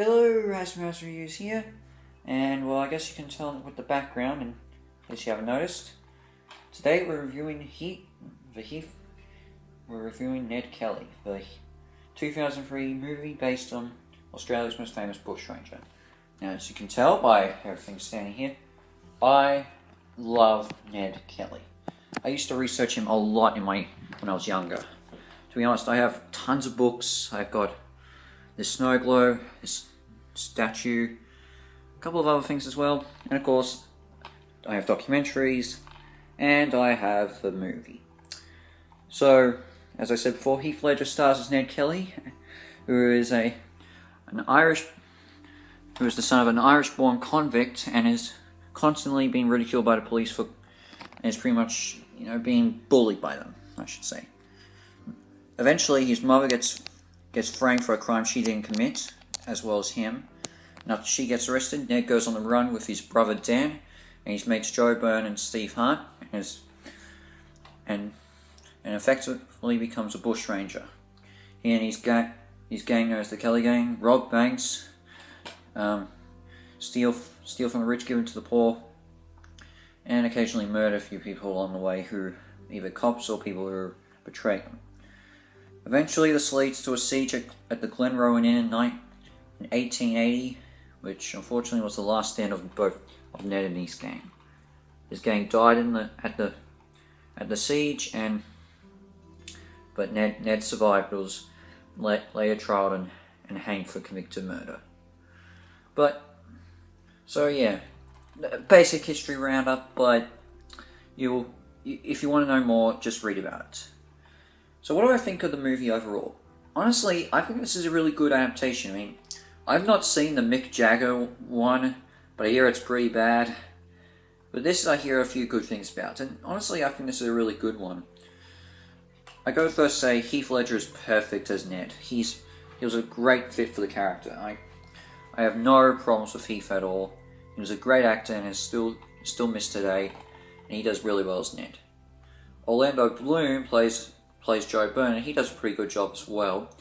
Hello, Rasmus Reviews here, and well, I guess you can tell with the background, in case you haven't noticed. Today we're reviewing we're reviewing Ned Kelly, the 2003 movie based on Australia's most famous bushranger. Now, as you can tell by everything standing here, I love Ned Kelly. I used to research him a lot when I was younger. To be honest, I have tons of books. I've got this snow globe, this statue, a couple of other things as well, and of course I have documentaries, and I have the movie. So, as I said before, Heath Ledger stars as Ned Kelly, who is the son of an Irish-born convict and is constantly being ridiculed by the police and is pretty much, being bullied by them, I should say. Eventually, his mother gets framed for a crime she didn't commit, as well as him. And after she gets arrested, Ned goes on the run with his brother Dan, and his mates Joe Byrne and Steve Hart, and effectively becomes a bushranger. He and his gang known as the Kelly Gang, rob banks, steal from the rich, give it to the poor, and occasionally murder a few people along the way who either cops or people who betray them. Eventually, this leads to a siege at the Glenrowan Inn in 1880, which unfortunately was the last stand of Ned and his gang. His gang died at the siege, but Ned survived. It was later trialed and hanged for convicted murder. So yeah, basic history roundup. But if you want to know more, just read about it. So what do I think of the movie overall? Honestly, I think this is a really good adaptation. I mean, I've not seen the Mick Jagger one, but I hear it's pretty bad. But this I hear a few good things about, and honestly, I think this is a really good one. I go first to say Heath Ledger is perfect as Ned. He was a great fit for the character. I have no problems with Heath at all. He was a great actor and is still missed today, and he does really well as Ned. Orlando Bloom plays Joe Byrne, and he does a pretty good job as well.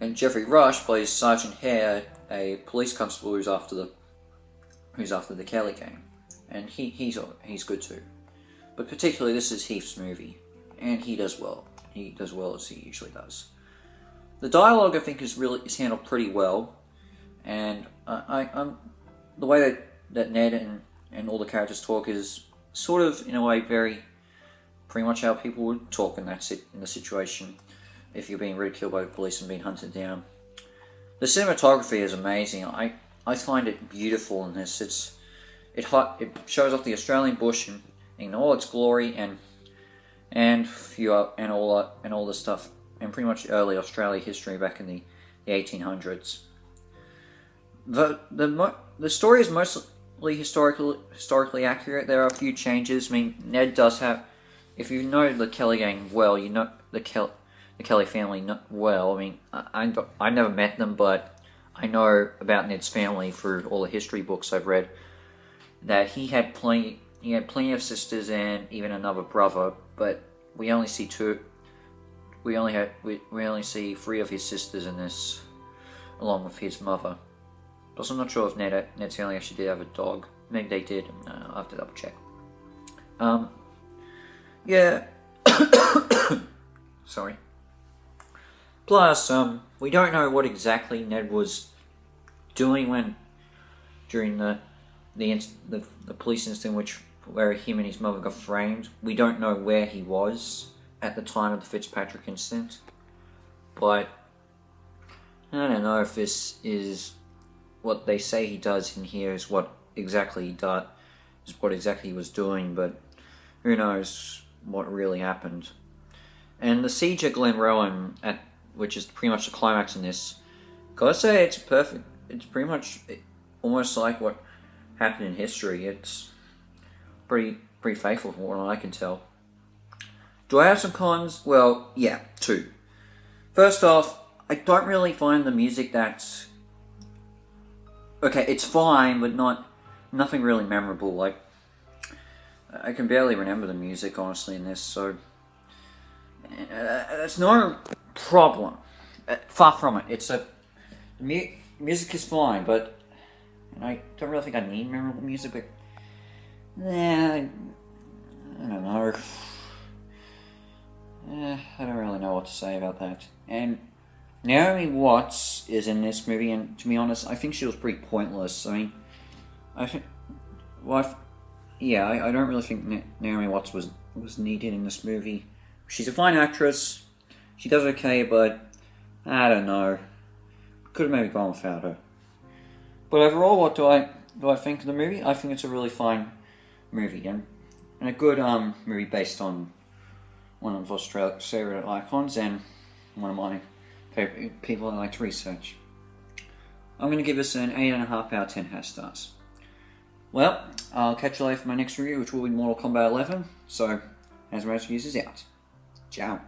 And Jeffrey Rush plays Sergeant Hare, a police constable who's after the Kelly Gang, and he's good too. But particularly, this is Heath's movie, and he does well. He does well as he usually does. The dialogue, I think, is handled pretty well, and the way that Ned and all the characters talk is sort of, in a way, pretty much how people would talk in the situation if you're being ridiculed by the police and being hunted down. The cinematography is amazing. I find it beautiful in this. It shows off the Australian bush in all its glory and all the stuff, and pretty much early Australia history back in the 1800s. The story is mostly historically accurate. There are a few changes. I mean, Ned does have. If you know the Kelly Gang well, you know the Kelly family well. I mean, I never met them, but I know about Ned's family through all the history books I've read. That he had plenty of sisters and even another brother, but we only see two. We only see three of his sisters in this, along with his mother. Plus, I'm not sure if Ned's family actually did have a dog. Maybe they did. I'll have to double check. Yeah. Sorry. Plus, we don't know what exactly Ned was doing during the police incident where him and his mother got framed. We don't know where he was at the time of the Fitzpatrick incident. But I don't know if this is what they say he does in here is what exactly he was doing, but who knows what really happened. And the siege at Glenrowan, which is pretty much the climax in this, gotta say it's perfect. It's pretty much almost like what happened in history. It's pretty faithful from what I can tell. Do I have some cons? Well, yeah, two. First off, I don't really find the music that's okay. It's fine, but nothing really memorable. Like, I can barely remember the music, honestly, in this, so that's no problem. Far from it. music is fine, but I don't really think I need memorable music, but I don't know. I don't really know what to say about that. And Naomi Watts is in this movie, and to be honest, I think she was pretty pointless. I mean, I think, I don't really think Naomi Watts was needed in this movie. She's a fine actress. She does okay, but I don't know. Could have maybe gone without her. But overall, what do I think of the movie? I think it's a really fine movie, and a good movie based on one of Australia's favourite icons and one of my favourite people I like to research. I'm going to give this an 8.5 out of 10 hat stars. Well, I'll catch you later for my next review, which will be Mortal Kombat 11. So, as most reviews is out. Ciao.